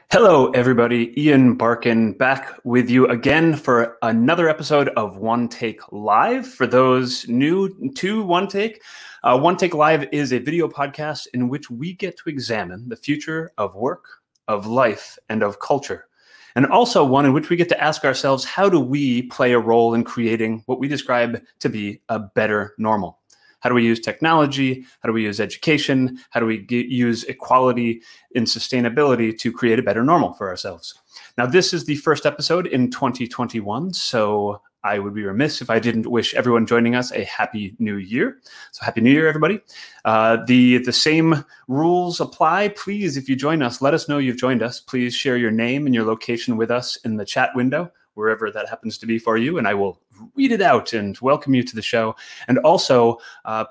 Hello, everybody. Ian Barkin back with you again for another episode of OneTAKE Live. For those new to OneTAKE, OneTAKE Live is a video podcast in which we get to examine the future of work, of life, and of culture. And also one in which we get to ask ourselves, how do we play a role in creating what we describe to be a better normal? How do we use technology? How do we use education? How do we use equality in sustainability to create a better normal for ourselves? Now, this is the first episode in 2021, so I would be remiss if I didn't wish everyone joining us a Happy New Year. So Happy New Year, everybody. The same rules apply. Please, if you join us, let us know you've joined us. Please share your name and your location with us in the chat window, wherever that happens to be for you, and I will read it out and welcome you to the show. And also,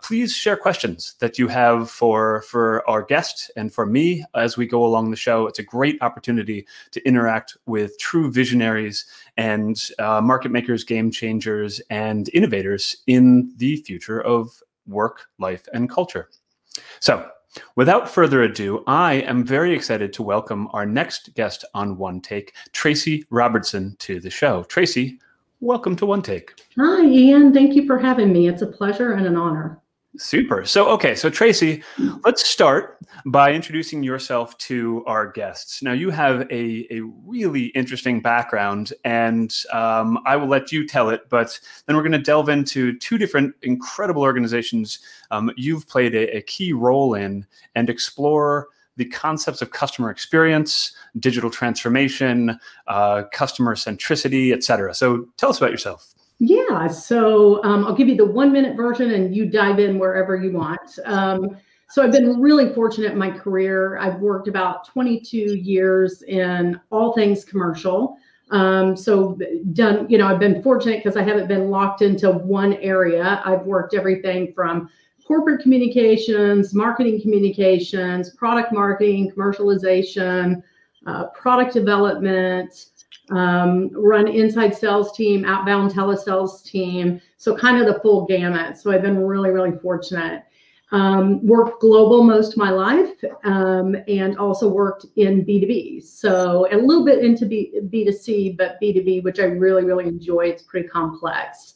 please share questions that you have for our guest and for me as we go along the show. It's a great opportunity to interact with true visionaries and market makers, game changers, and innovators in the future of work, life, and culture. So, without further ado, I am very excited to welcome our next guest on OneTAKE, Tracy Robertson, to the show. Tracy, welcome to OneTAKE. Hi, Ian. Thank you for having me. It's a pleasure and an honor. Super. So Tracy, let's start by introducing yourself to our guests. Now, you have a really interesting background, and I will let you tell it, but then we're going to delve into two different incredible organizations you've played a key role in and explore the concepts of customer experience, digital transformation, customer centricity, et cetera. So tell us about yourself. Yeah, so I'll give you the 1-minute version and you dive in wherever you want. So I've been really fortunate in my career. I've worked about 22 years in all things commercial. I've been fortunate because I haven't been locked into one area. I've worked everything from corporate communications, marketing communications, product marketing, commercialization, product development, run inside sales team, outbound telesales team. So kind of the full gamut. So I've been really, really fortunate. Worked global most of my life and also worked in B2B. So a little bit into B2C, but B2B, which I really, really enjoy. It's pretty complex.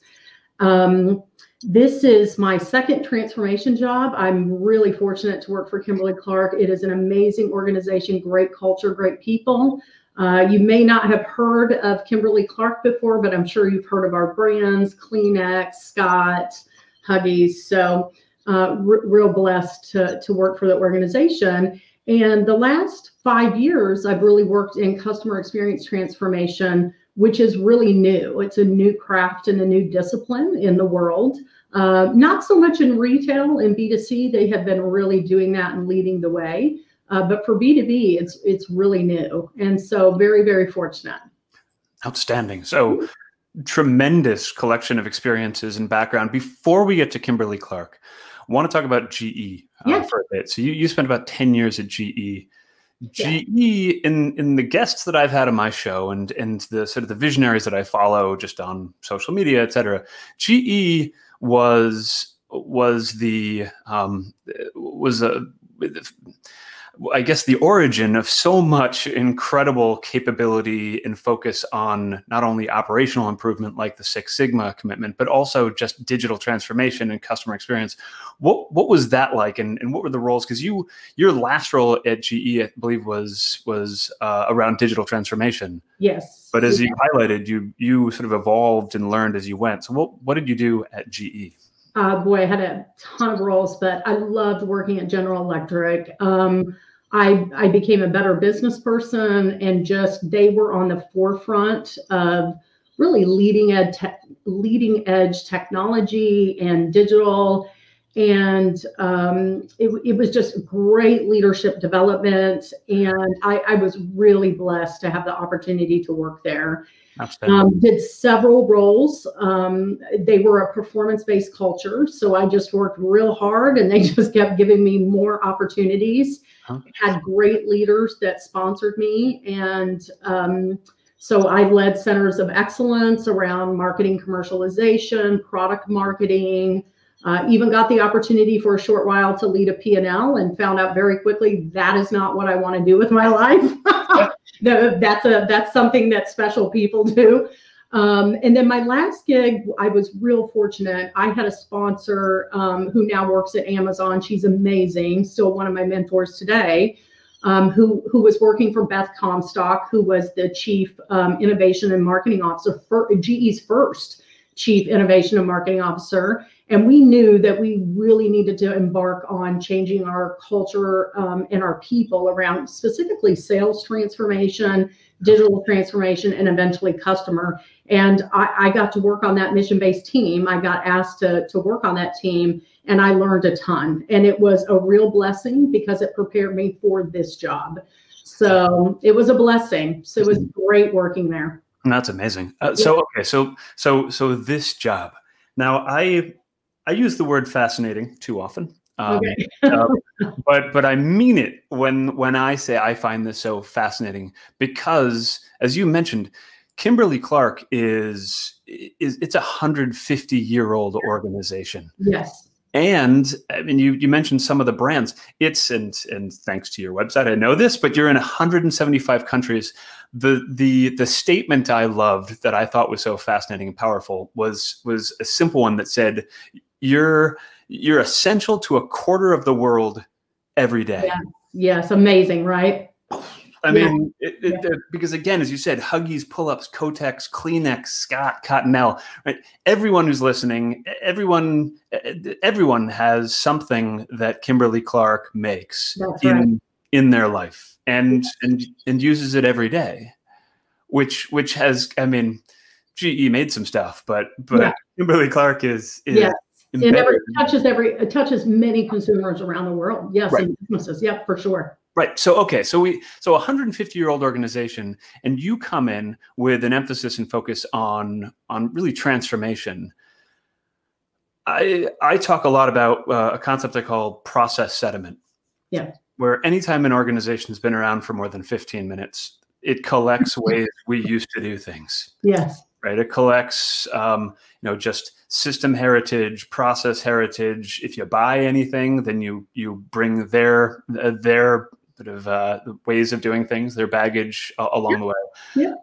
This is my second transformation job. I'm really fortunate to work for Kimberly-Clark. It is an amazing organization, great culture, great people. You may not have heard of Kimberly-Clark before, but I'm sure you've heard of our brands, Kleenex, Scott, Huggies. So real blessed to work for the organization. And the last 5 years, I've really worked in customer experience transformation, which is really new. It's a new craft and a new discipline in the world. Not so much in retail and B2C. They have been really doing that and leading the way. But for B2B, it's really new. And so very, very fortunate. Outstanding. So tremendous collection of experiences and background. Before we get to Kimberly-Clark, I want to talk about GE for a bit. So you spent about 10 years at GE. GE, in the guests that I've had on my show and the sort of the visionaries that I follow just on social media, et cetera, GE I guess the origin of so much incredible capability and focus on not only operational improvement like the Six Sigma commitment, but also just digital transformation and customer experience. What was that like, and what were the roles? Because your last role at GE, I believe, was around digital transformation. Yes. But as you highlighted, you sort of evolved and learned as you went. So what did you do at GE? Boy, I had a ton of roles, but I loved working at General Electric. I became a better business person, and they were on the forefront of really leading edge technology and digital. And it was just great leadership development. And I was really blessed to have the opportunity to work there. Did several roles. They were a performance-based culture. So I just worked real hard and they just kept giving me more opportunities. Had great leaders that sponsored me. And so I led centers of excellence around marketing commercialization, product marketing, even got the opportunity for a short while to lead a P&L and found out very quickly that is not what I want to do with my life. No, that's something that special people do. And then my last gig, I was real fortunate. I had a sponsor who now works at Amazon. She's amazing, still one of my mentors today, who was working for Beth Comstock, who was the chief innovation and marketing officer for GE's first chief innovation and marketing officer. And we knew that we really needed to embark on changing our culture and our people around specifically sales transformation, digital transformation, and eventually customer. And I got to work on that mission-based team. I got asked to work on that team, and I learned a ton. And it was a real blessing because it prepared me for this job. So it was a blessing. So it was great working there. That's amazing. So this job. Now I use the word fascinating too often. Okay. But I mean it when I say I find this so fascinating because, as you mentioned, Kimberly-Clark it's a 150-year-old organization. Yes. And I mean, you mentioned some of the brands. And thanks to your website, I know this, but you're in 175 countries. The statement I loved that I thought was so fascinating and powerful was a simple one that said, you're essential to a quarter of the world every day. Yeah. Yes, amazing, right? I mean, because again, as you said, Huggies, Pull-Ups, Kotex, Kleenex, Scott, Cottonelle, right? Everyone who's listening, everyone has something that Kimberly-Clark makes in their life and uses it every day, which has, I mean, GE made some stuff, but Kimberly-Clark is it touches many consumers around the world. Yes, right. And businesses. Yep, for sure. Right. So, okay. So a 150-year-old organization, and you come in with an emphasis and focus on really transformation. I talk a lot about a concept I call process sediment. Yeah. Where anytime an organization has been around for more than 15 minutes, it collects ways we used to do things. Yes. Right. It collects, just system heritage, process heritage. If you buy anything, then you bring their sort of ways of doing things, their baggage along the way. Yeah.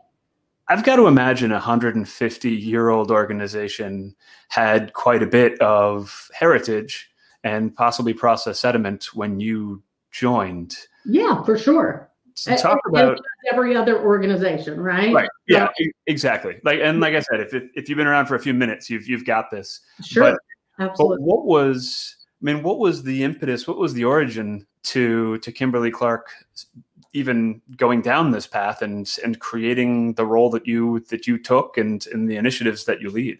I've got to imagine a 150-year-old organization had quite a bit of heritage and possibly process sediment when you joined. Yeah, for sure. So talk about every other organization, right? Right. Yeah, exactly. Like I said, if you've been around for a few minutes, you've got this. Sure. Absolutely. But what was the impetus? What was the origin to Kimberly-Clark even going down this path and creating the role that you took and the initiatives that you lead?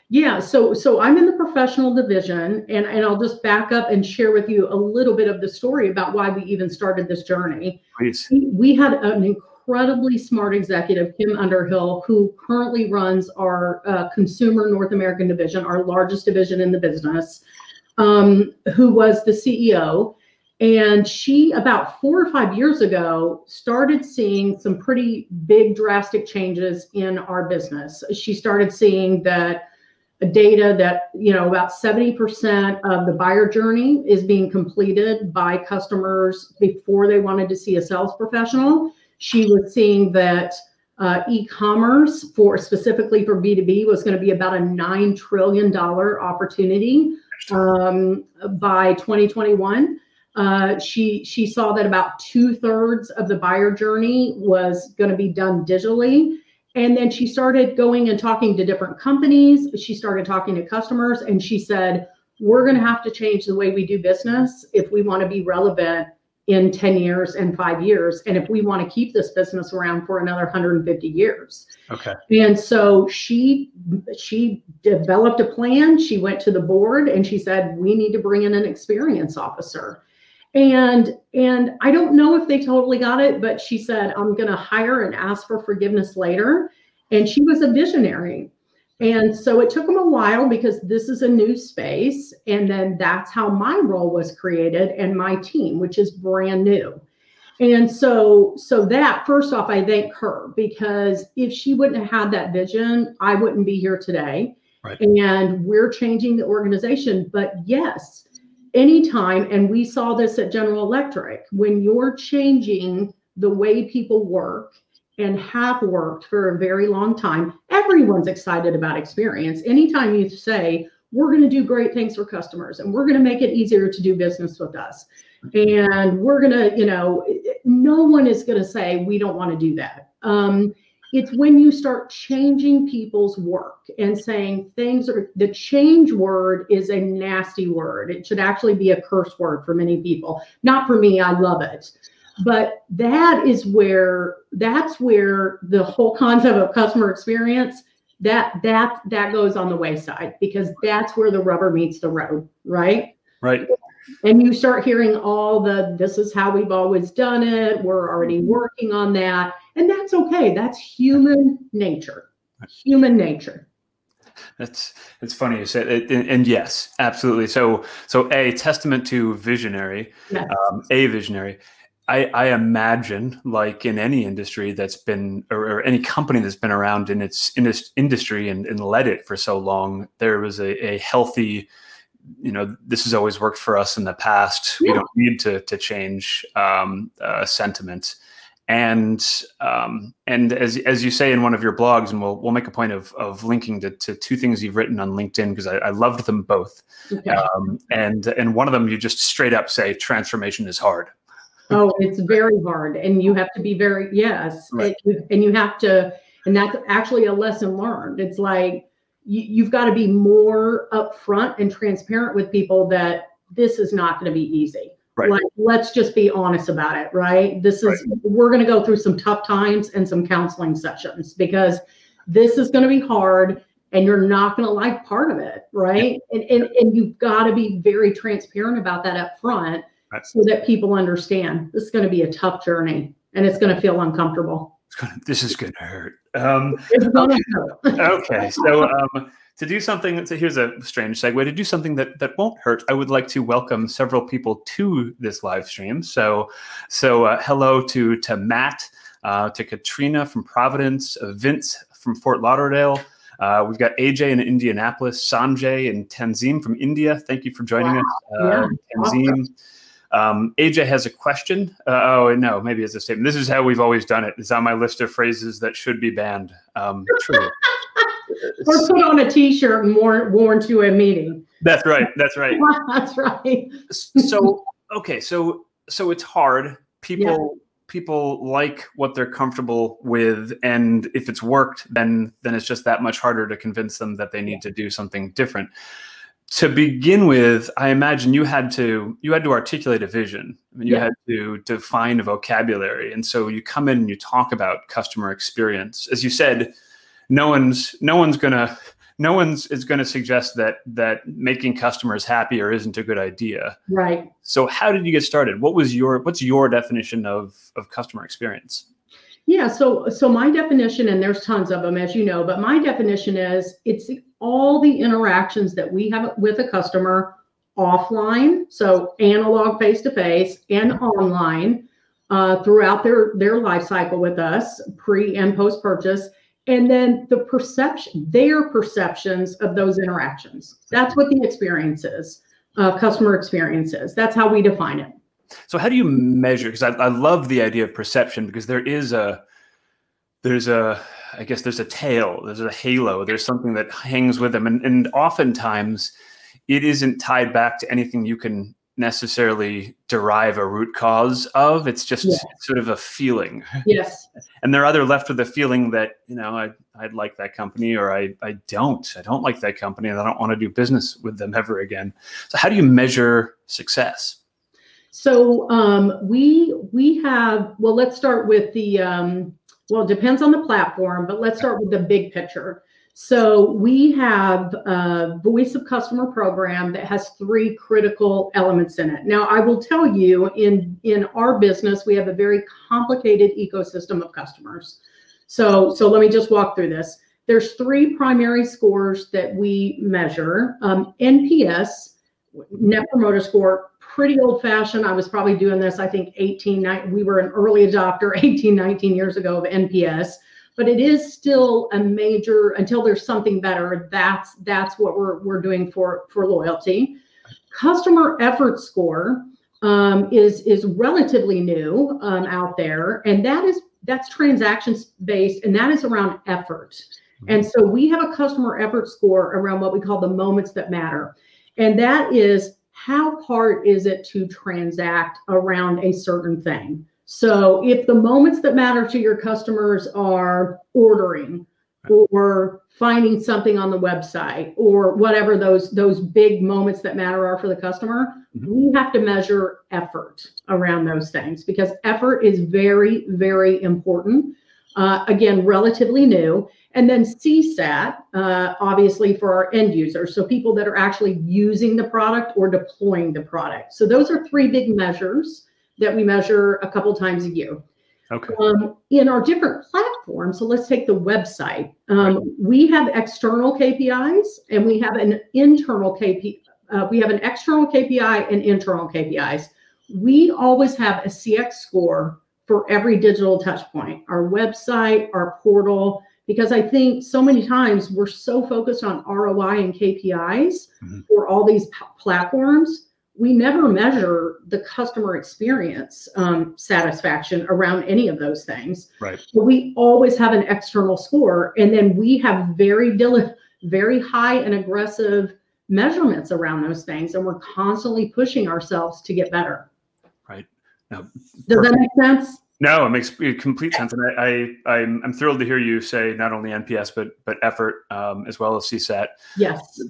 Yeah, so I'm in the professional division, and I'll just back up and share with you a little bit of the story about why we even started this journey. Please. We had an incredibly smart executive, Kim Underhill, who currently runs our consumer North American division, our largest division in the business, who was the CEO. And she, about 4 or 5 years ago, started seeing some pretty big, drastic changes in our business. She started seeing that data that, about 70% of the buyer journey is being completed by customers before they wanted to see a sales professional. She was seeing that e-commerce specifically for B2B was going to be about a $9 trillion opportunity by 2021. She saw that about 2/3 of the buyer journey was going to be done digitally. And then she started going and talking to different companies. She started talking to customers, and she said, we're going to have to change the way we do business if we want to be relevant in 10 years and 5 years. And if we want to keep this business around for another 150 years. Okay. And so she developed a plan. She went to the board and she said, we need to bring in an experience officer. And I don't know if they totally got it, but she said, I'm going to hire and ask for forgiveness later. And she was a visionary. And so it took them a while because this is a new space. And then that's how my role was created and my team, which is brand new. And so that, first off, I thank her, because if she wouldn't have had that vision, I wouldn't be here today. Right. And we're changing the organization. But yes, anytime, and we saw this at General Electric, when you're changing the way people work and have worked for a very long time, everyone's excited about experience. Anytime you say, we're going to do great things for customers and we're going to make it easier to do business with us, and we're going to, no one is going to say, we don't want to do that. It's when you start changing people's work and saying the change word is a nasty word. It should actually be a curse word for many people. Not for me, I love it. But that's where the whole concept of customer experience, that goes on the wayside, because that's where the rubber meets the road, right? Right. And you start hearing this is how we've always done it. We're already working on that. And that's okay. That's human nature. Human nature. It's funny you said it, and yes, absolutely. So a testament to visionary, Yes. A visionary. I imagine, like in any industry that's been, or any company that's been around in its industry and led it for so long, there was a healthy, this has always worked for us in the past. Yeah. We don't need to change sentiment. And as you say in one of your blogs, and we'll make a point of linking to two things you've written on LinkedIn, because I loved them both. Okay. And one of them, you just straight up say transformation is hard. Oh, it's very hard. And you have to be right. And you have to, and that's actually a lesson learned. It's like, you've got to be more upfront and transparent with people that this is not going to be easy. Right. Like, let's just be honest about it, right? We're going to go through some tough times and some counseling sessions, because this is going to be hard and you're not going to like part of it, right? Yeah. And you've got to be very transparent about that up front, right, so that people understand this is going to be a tough journey and it's going to feel uncomfortable. This is going to hurt. It's going to hurt. Okay, so to do something, so here's a strange segue. To do something that won't hurt, I would like to welcome several people to this live stream. So hello to Matt, to Katrina from Providence, Vince from Fort Lauderdale. We've got AJ in Indianapolis, Sanjay and Tanzim from India. Thank you for joining us, Tanzim. Awesome. AJ has a question. Oh, no, maybe it's a statement. This is how we've always done it. It's on my list of phrases that should be banned. True. Or put on a T-shirt and worn to a meeting. That's right. That's right. That's right. So, okay. So it's hard. People like what they're comfortable with. And if it's worked, then it's just that much harder to convince them that they need to do something different. To begin with, I imagine you had to articulate a vision. I mean, you had to define a vocabulary. And so you come in and you talk about customer experience. As you said, no one's gonna suggest that making customers happier isn't a good idea. Right. So how did you get started? What's your definition of customer experience? Yeah, so my definition, and there's tons of them, as you know, but my definition is it's all the interactions that we have with a customer offline, so analog face-to-face, and online throughout their life cycle with us, pre and post-purchase, and then their perceptions of those interactions. That's what the experience is, customer experience is. That's how we define it. So how do you measure? Because I love the idea of perception, because there's a tail, there's a halo, there's something that hangs with them. And oftentimes it isn't tied back to anything you can necessarily derive a root cause of. It's just sort of a feeling. Yes. And they're either left with a feeling that, I'd like that company, or I don't like that company, and I don't want to do business with them ever again. So how do you measure success? So we have, well, let's start with the, it depends on the platform, but let's start with the big picture. So we have a voice of customer program that has 3 critical elements in it. Now, I will tell you, in our business, we have a very complicated ecosystem of customers. So let me just walk through this. There's 3 primary scores that we measure. NPS, Net Promoter Score, pretty old fashioned. I was probably doing this, I think, we were an early adopter 18, 19 years ago of NPS, but it is still a major, until there's something better, that's what we're doing for loyalty. Customer effort score, is relatively new out there, and that's transactions based, and that is around effort. And so we have a customer effort score around what we call the moments that matter. And that is, how hard is it to transact around a certain thing? So if the moments that matter to your customers are ordering or finding something on the website or whatever those big moments that matter are for the customer, we have to measure effort around those things, because effort is very, very important. Again, relatively new. And then CSAT, obviously for our end users, so people that are actually using the product or deploying the product. So those are three big measures that we measure a couple times a year. Okay. In our different platforms, so let's take the website. We have external KPIs and we have an internal KPI. We have an external KPI and internal KPIs. We always have a CX score for every digital touch point, our website, our portal, because I think so many times we're so focused on ROI and KPIs for all these platforms, we never measure the customer experience satisfaction around any of those things. Right. So we always have an external score, and then we have very high and aggressive measurements around those things, and we're constantly pushing ourselves to get better. Right. Now, does that make sense? No, it makes complete sense, and I'm thrilled to hear you say not only NPS but effort as well as CSAT. Yes,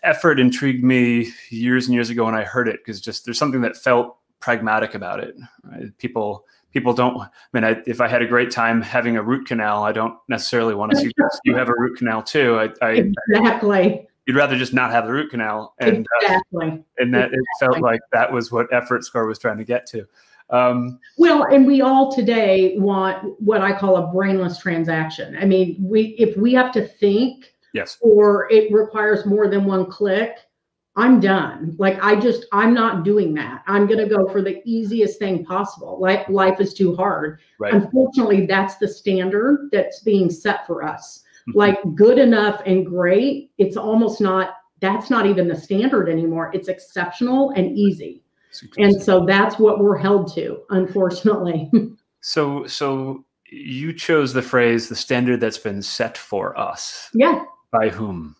effort intrigued me years and years ago when I heard it, because just there's something that felt pragmatic about it. Right? People don't. I mean, if I had a great time having a root canal, I don't necessarily want to see you have a root canal too. Exactly. You'd rather just not have the root canal, and exactly. And that it felt like that was what effort score was trying to get to. Well, and we all today want what I call a brainless transaction. I mean, if we have to think, yes, or it requires more than one click, I'm done. Like I'm not doing that. I'm going to go for the easiest thing possible. Like life is too hard. Right. Unfortunately, that's the standard that's being set for us. Like good enough and great, it's almost not. That's not even the standard anymore. It's exceptional and easy. And so that's what we're held to, unfortunately. So you chose the phrase, the standard that's been set for us. Yeah. By whom?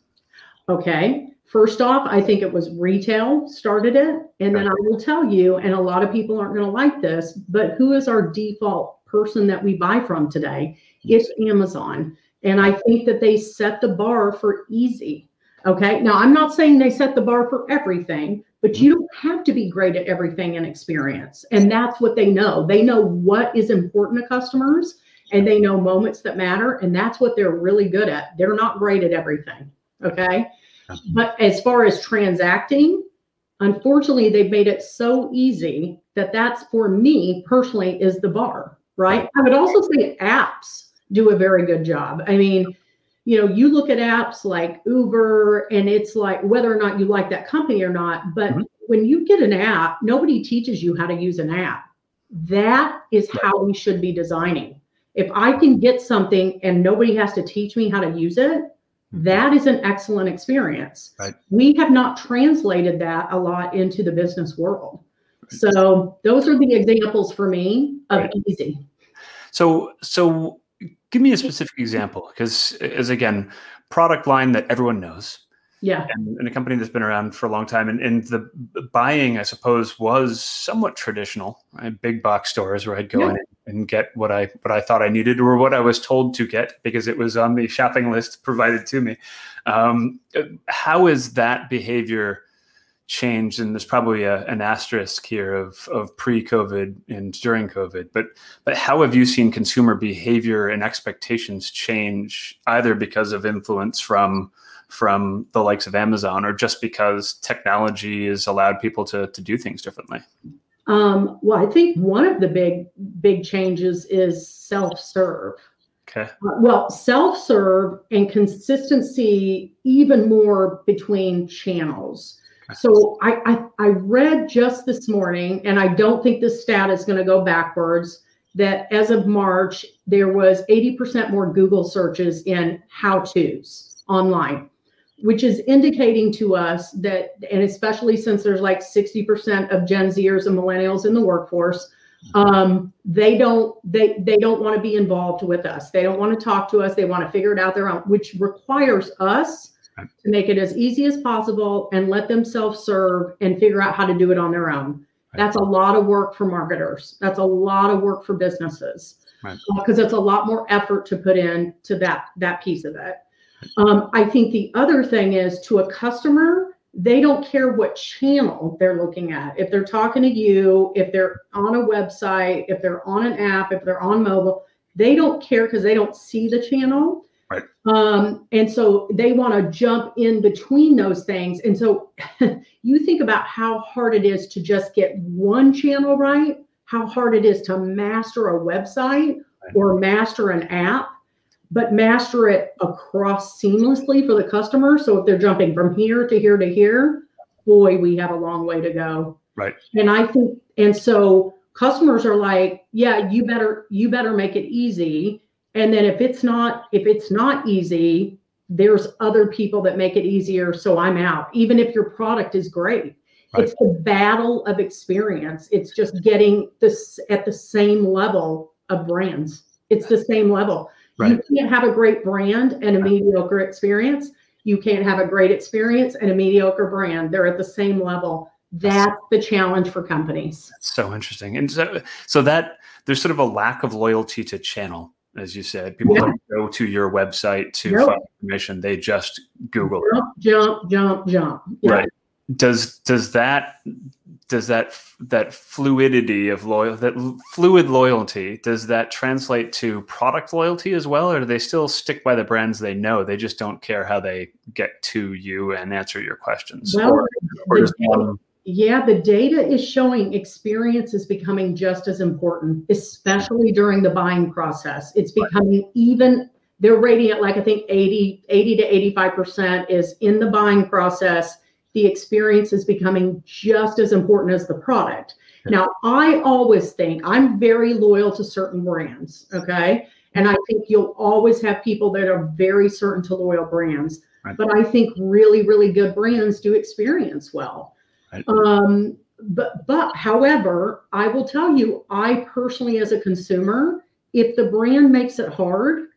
Okay. First off, I think it was retail started it. And then I will tell you, and a lot of people aren't going to like this, but who is our default person that we buy from today? It's Amazon. And I think that they set the bar for easy. Okay. Now, I'm not saying they set the bar for everything, but you don't have to be great at everything in experience. And that's what they know. They know what is important to customers, and they know moments that matter. And that's what they're really good at. They're not great at everything. Okay. But as far as transacting, unfortunately, they've made it so easy that that's, for me personally, is the bar, right? I would also say apps do a very good job. I mean, you look at apps like Uber, and it's like, whether or not you like that company or not, but when you get an app, nobody teaches you how to use an app. That is how we should be designing. If I can get something and nobody has to teach me how to use it, that is an excellent experience. Right. We have not translated that a lot into the business world. Right. So those are the examples for me of easy. So give me a specific example, because as again, product line that everyone knows. Yeah. And a company that's been around for a long time. And the buying, I suppose, was somewhat traditional. Right? Big box stores where I'd go in and get what I thought I needed, or what I was told to get because it was on the shopping list provided to me. How is that behavior changed? And there's probably an asterisk here of pre-COVID and during COVID. But how have you seen consumer behavior and expectations change, either because of influence from the likes of Amazon, or just because technology has allowed people to do things differently? Well, I think one of the big changes is self-serve. Okay. Well, self-serve and consistency even more between channels. Okay. So I read just this morning, and I don't think this stat is going to go backwards, that as of March, there was 80% more Google searches in how-tos online. which is indicating to us that, and especially since there's like 60% of Gen Zers and millennials in the workforce, they don't want to be involved with us. They don't want to talk to us. They want to figure it out their own, which requires us to make it as easy as possible and let them self-serve and figure out how to do it on their own. That's a lot of work for marketers. That's a lot of work for businesses, because it's a lot more effort to put into that piece of it. I think the other thing is, to a customer, they don't care what channel they're looking at. If they're talking to you, if they're on a website, if they're on an app, if they're on mobile, they don't care because they don't see the channel. Right. And so they want to jump in between those things. And so you think about how hard it is to just get one channel right, how hard it is to master a website or master an app, but master it across seamlessly for the customer. So if they're jumping from here to here to here, boy, we have a long way to go. Right. And I think, and so customers are like, yeah, you better make it easy. And then if it's not easy, there's other people that make it easier. So I'm out, even if your product is great. Right. It's the battle of experience. It's just getting this at the same level of brands. It's the same level. Right. You can't have a great brand and a mediocre experience. You can't have a great experience and a mediocre brand. They're at the same level. That's the challenge for companies. That's so interesting. And so that there's sort of a lack of loyalty to channel, as you said. People don't go to your website to find information. They just Google it. Jump. Yeah. Right. Does that fluidity of fluid loyalty, does that translate to product loyalty as well, or do they still stick by the brands they know? They just don't care how they get to you and answer your questions. Well, the data is showing experience is becoming just as important, especially during the buying process. It's becoming they're rating it like, I think 80 to 85% is in the buying process. The experience is becoming just as important as the product. Now, I always think I'm very loyal to certain brands, okay? And I think you'll always have people that are very certain to loyal brands. Right. But I think really, really good brands do experience well. Right. But however, I will tell you, I personally, as a consumer, if the brand makes it hard,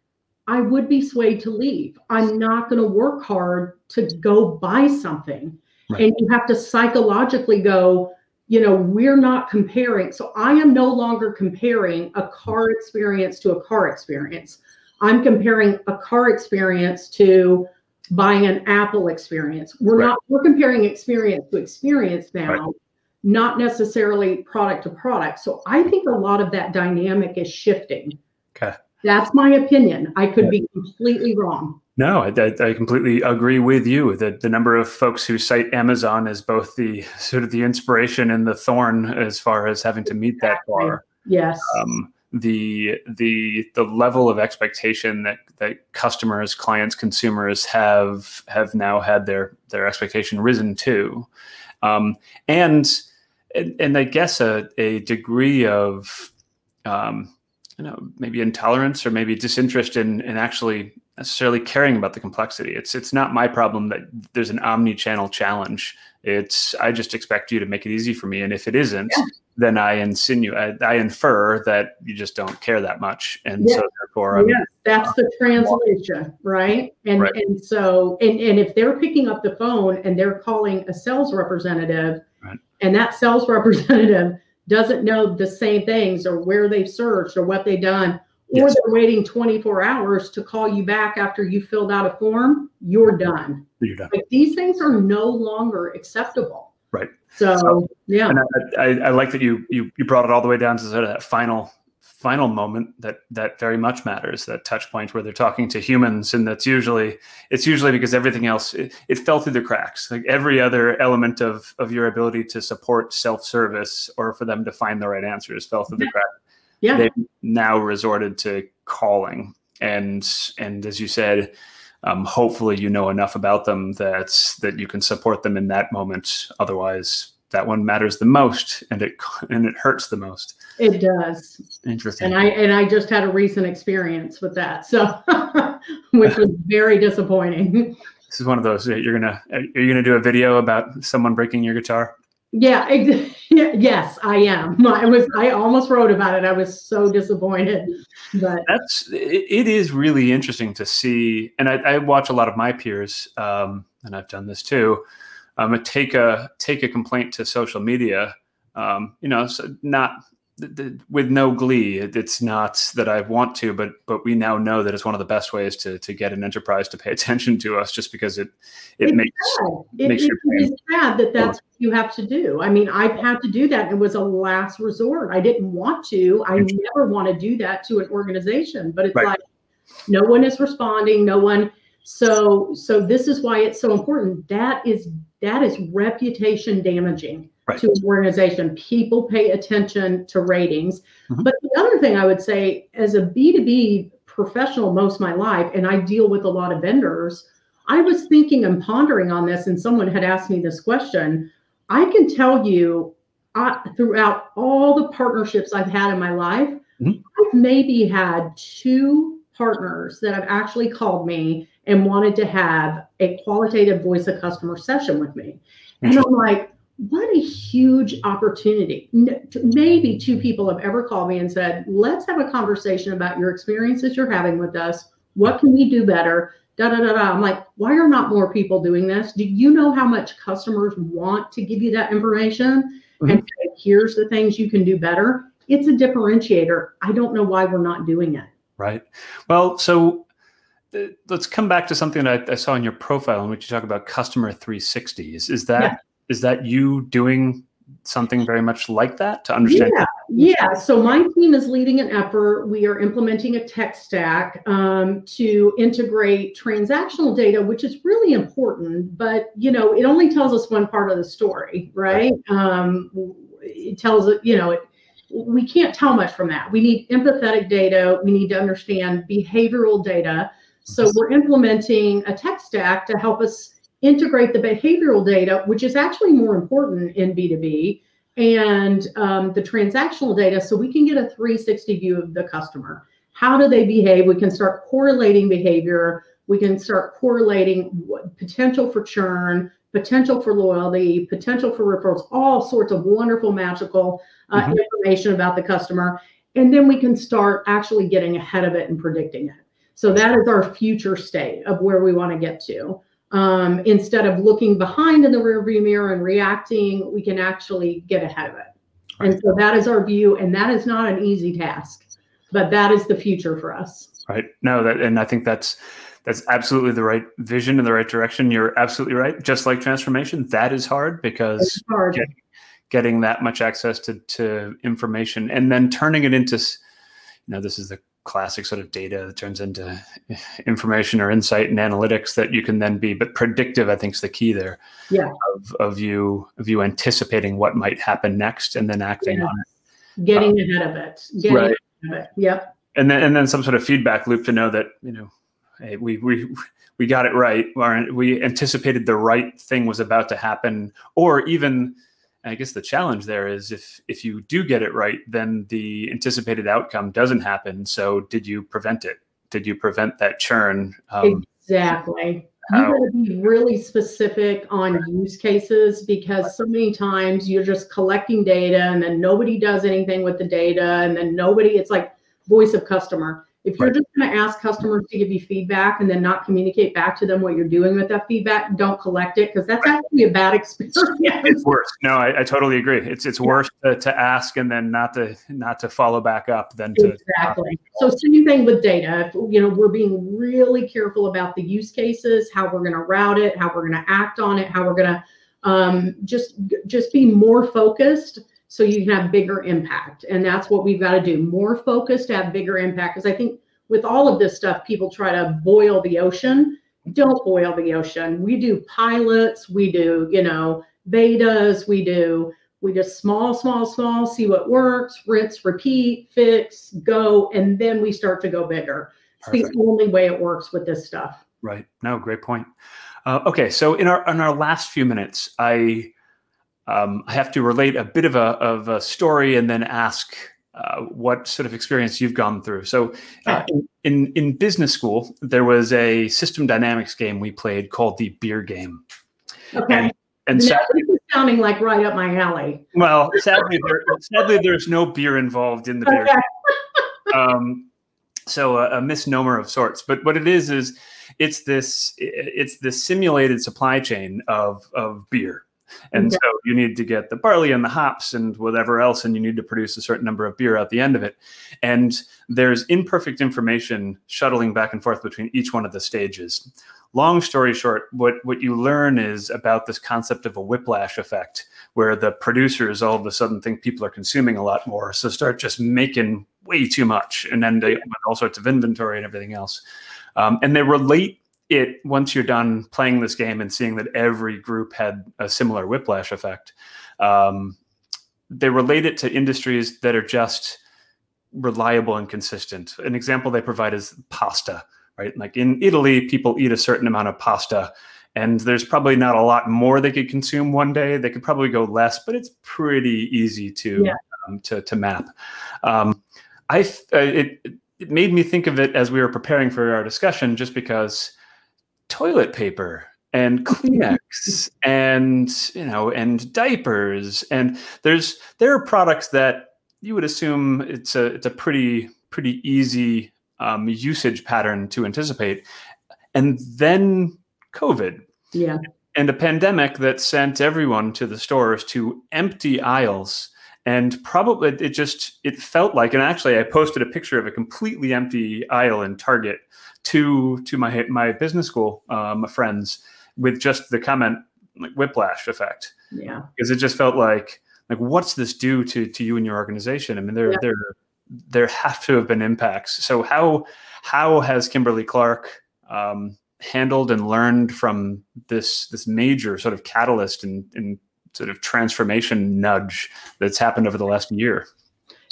I would be swayed to leave. I'm not going to work hard to go buy something. Right. And you have to psychologically go, we're not comparing. So I am no longer comparing a car experience to a car experience. I'm comparing a car experience to buying an Apple experience. We're comparing experience to experience now, not necessarily product to product. So I think a lot of that dynamic is shifting. Okay. That's my opinion. I could be completely wrong. No, I completely agree with you. The number of folks who cite Amazon as both the sort of the inspiration and the thorn as far as having to meet that bar. Yes. The level of expectation that customers, clients, consumers have now had their expectation risen to, and I guess a degree of maybe intolerance or maybe disinterest in actually necessarily caring about the complexity. It's not my problem that there's an omni-channel challenge. I just expect you to make it easy for me, and if it isn't, then I infer that you just don't care that much, and so therefore, that's the translation, right? And so if they're picking up the phone and they're calling a sales representative, and that sales representative doesn't know the same things or where they've searched or what they've done, or they're waiting 24 hours to call you back after you filled out a form, you're done. You're done. Like, these things are no longer acceptable. Right. So yeah. And I like that you brought it all the way down to sort of that final moment that very much matters, that touch point where they're talking to humans, and it's usually because everything else it fell through the cracks. Like every other element of your ability to support self-service or for them to find the right answers fell through the cracks. Yeah. They've now resorted to calling, and as you said, hopefully you know enough about them that you can support them in that moment. Otherwise, that one matters the most, and it hurts the most. It does. Interesting. And I just had a recent experience with that, so which was very disappointing. This is one of those that are you gonna do a video about someone breaking your guitar? Yeah, yes, I am. I almost wrote about it. I was so disappointed, but it is really interesting to see. And I watch a lot of my peers, and I've done this too. Take a complaint to social media, so not with no glee. It's not that I want to, but we now know that it's one of the best ways to get an enterprise to pay attention to us, just because it makes it's sad that that's what you have to do. I mean, I've had to do that. It was a last resort. I didn't want to. I never want to do that to an organization, but it's like no one is responding. No one. So this is why it's so important. That is reputation damaging to an organization. People pay attention to ratings. But the other thing I would say, as a B2B professional most of my life, and I deal with a lot of vendors, I was thinking and pondering on this, and someone had asked me this question. I can tell you, throughout all the partnerships I've had in my life, I've maybe had 2 partners that have actually called me and wanted to have a qualitative voice of customer session with me. And I'm like, what a huge opportunity. Maybe 2 people have ever called me and said, let's have a conversation about your experiences you're having with us. What can we do better? I'm like, why are not more people doing this? Do you know how much customers want to give you that information? And say, here's the things you can do better. It's a differentiator. I don't know why we're not doing it. Right. Well, so let's come back to something that I saw in your profile in which you talk about customer 360s. Is that you doing something very much like that to understand? Yeah. So my team is leading an effort. We are implementing a tech stack to integrate transactional data, which is really important, but it only tells us one part of the story, right? It tells it, we can't tell much from that. We need empathetic data. We need to understand behavioral data. So we're implementing a tech stack to help us integrate the behavioral data, which is actually more important in B2B, and the transactional data, so we can get a 360 view of the customer. How do they behave? We can start correlating behavior. We can start correlating potential for churn, potential for loyalty, potential for referrals, all sorts of wonderful, magical information about the customer. And then we can start actually getting ahead of it and predicting it. So that is our future state of where we want to get to. Instead of looking behind in the rearview mirror and reacting, we can actually get ahead of it. And so that is our view, and that is not an easy task, but that is the future for us. Right. No, and I think that's absolutely the right vision in the right direction. You're absolutely right. Just like transformation, that is hard, because getting that much access to information and then turning it into, this is the classic sort of data that turns into information or insight and analytics that you can then be, but predictive, I think, is the key there. Yeah. Of you anticipating what might happen next and then acting on it. Getting ahead of it. Ahead of it. Yep. And then some sort of feedback loop to know that, hey, we got it right. We anticipated the right thing was about to happen. Or even, I guess the challenge there is if you do get it right, then the anticipated outcome doesn't happen. So did you prevent it? Did you prevent that churn? Exactly. You got to be really specific on use cases, because so many times you're just collecting data and then nobody does anything with the data, and then it's like voice of customer. If you're just going to ask customers to give you feedback and then not communicate back to them what you're doing with that feedback, don't collect it, because that's actually a bad experience. It's worse. No, I totally agree. It's worse to ask and then not to follow back up than to. Exactly. So same thing with data. We're being really careful about the use cases, how we're going to route it, how we're going to act on it, how we're going to just be more focused, so you can have bigger impact. And that's what we've got to do. More focused, have bigger impact. Because I think with all of this stuff, people try to boil the ocean. Don't boil the ocean. We do pilots. We do, betas. We just small, see what works, rinse, repeat, fix, go. And then we start to go bigger. It's the only way it works with this stuff. Right. No, great point. Okay. So in our last few minutes, I have to relate a bit of a story and then ask what sort of experience you've gone through. So in business school, there was a system dynamics game we played called the beer game. Okay. And now, this is sounding like right up my alley. Well, sadly, there's no beer involved in the beer game. So a misnomer of sorts. But what it is it's this simulated supply chain of beer. And so you need to get the barley and the hops and whatever else, and you need to produce a certain number of beer at the end of it. And there's imperfect information shuttling back and forth between each one of the stages. Long story short, what you learn is about this concept of a whiplash effect, where the producers all of a sudden think people are consuming a lot more, so start just making way too much, and then they with all sorts of inventory and everything else. And they relate it once you're done playing this game and seeing that every group had a similar whiplash effect. They relate it to industries that are just reliable and consistent. An example they provide is pasta. Right? Like in Italy, people eat a certain amount of pasta, and there's probably not a lot more they could consume one day. They could probably go less, but it's pretty easy to map. It made me think of it as we were preparing for our discussion, just because toilet paper and Kleenex and diapers, and there are products that you would assume it's a pretty easy usage pattern to anticipate. And then COVID. Yeah. And a pandemic that sent everyone to the stores to empty aisles. And probably it felt like, and actually I posted a picture of a completely empty aisle in Target to my business school friends with just the comment, like, whiplash effect. Yeah. Because it just felt like what's this do to you and your organization? I mean, there have to have been impacts. So how has Kimberly-Clark handled and learned from this major sort of catalyst and sort of transformation nudge that's happened over the last year?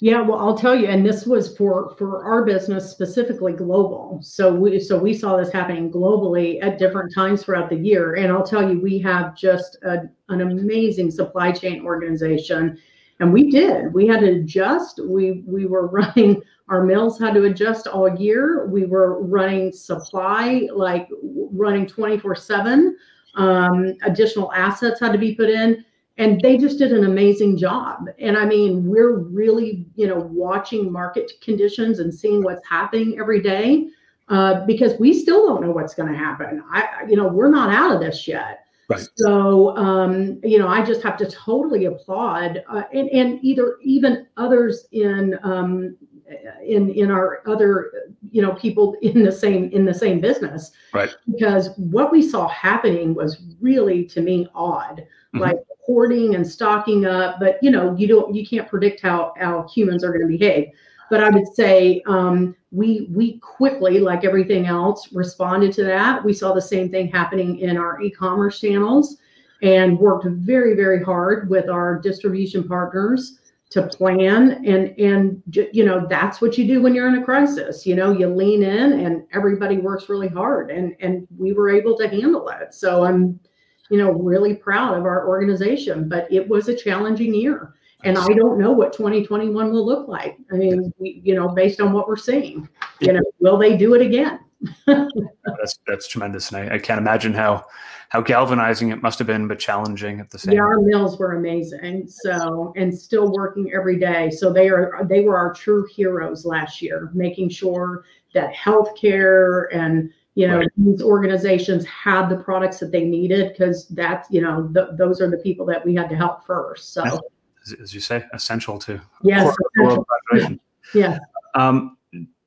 Yeah, well, I'll tell you, and this was for our business specifically global. So we saw this happening globally at different times throughout the year. And I'll tell you, we have just an amazing supply chain organization. And we had to adjust. We were running, our mills had to adjust all year. We were running supply, like running 24/7. Additional assets had to be put in, and they just did an amazing job. And I mean, we're really, watching market conditions and seeing what's happening every day, because we still don't know what's going to happen. We're not out of this yet. Right. So, I just have to totally applaud, and even others in our other, people in the same business. Right. Because what we saw happening was really, to me, odd. Mm-hmm. Like hoarding and stocking up, but you can't predict how humans are going to behave. But I would say we quickly, like everything else, responded to that. We saw the same thing happening in our e-commerce channels, and worked very, very hard with our distribution partners to plan. And that's what you do when you're in a crisis. You lean in, and everybody works really hard, and we were able to handle it. So I'm really proud of our organization. But it was a challenging year. And I don't know what 2021 will look like. I mean, based on what we're seeing, will they do it again? That's tremendous. And I can't imagine how galvanizing it must have been, but challenging at the same time. Yeah, our mills were amazing. So, and still working every day. So they were our true heroes last year, making sure that healthcare and, these organizations had the products that they needed, because that's, those are the people that we had to help first. So. As you say, essential to world population. Yeah.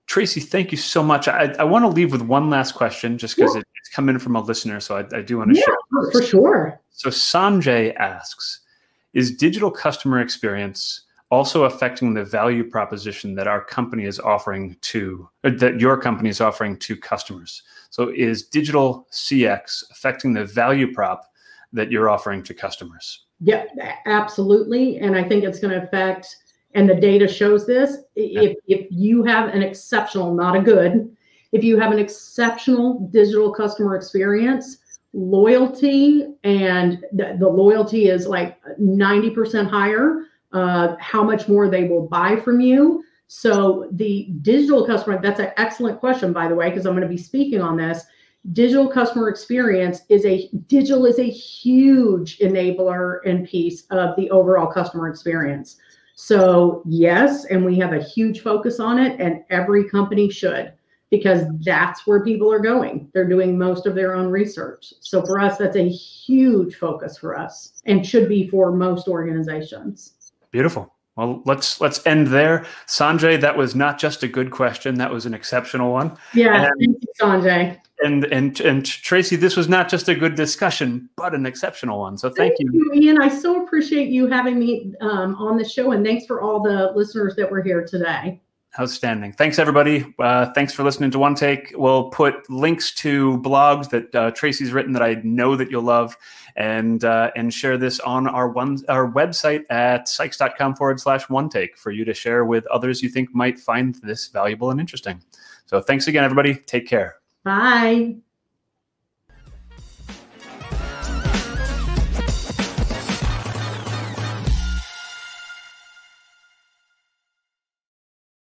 Tracy, thank you so much. I want to leave with one last question, just because it's come in from a listener, so I do want to share. For sure. So Sanjay asks, is digital customer experience also affecting the value proposition that our company is offering that your company is offering to customers? So is digital CX affecting the value prop that you're offering to customers? Yeah, absolutely. And I think it's going to affect, and the data shows this, if you have an exceptional, not a good, if you have an exceptional digital customer experience, loyalty, and the loyalty is like 90% higher, how much more they will buy from you. So the digital customer, that's an excellent question, by the way, because I'm going to be speaking on this. Digital customer experience is a huge enabler and piece of the overall customer experience. So yes, and we have a huge focus on it, and every company should, because that's where people are going. They're doing most of their own research. So for us, that's a huge focus for us and should be for most organizations. Beautiful. Well, let's end there. Sanjay, that was not just a good question. That was an exceptional one. Yeah, thank you, Sanjay. And Tracy, this was not just a good discussion, but an exceptional one. So thank you. Ian. I so appreciate you having me on the show, and thanks for all the listeners that were here today. Outstanding. Thanks, everybody. Thanks for listening to OneTAKE. We'll put links to blogs that Tracy's written that I know that you'll love, and share this on our website at sykes.com/OneTAKE for you to share with others you think might find this valuable and interesting. So thanks again, everybody. Take care. Bye.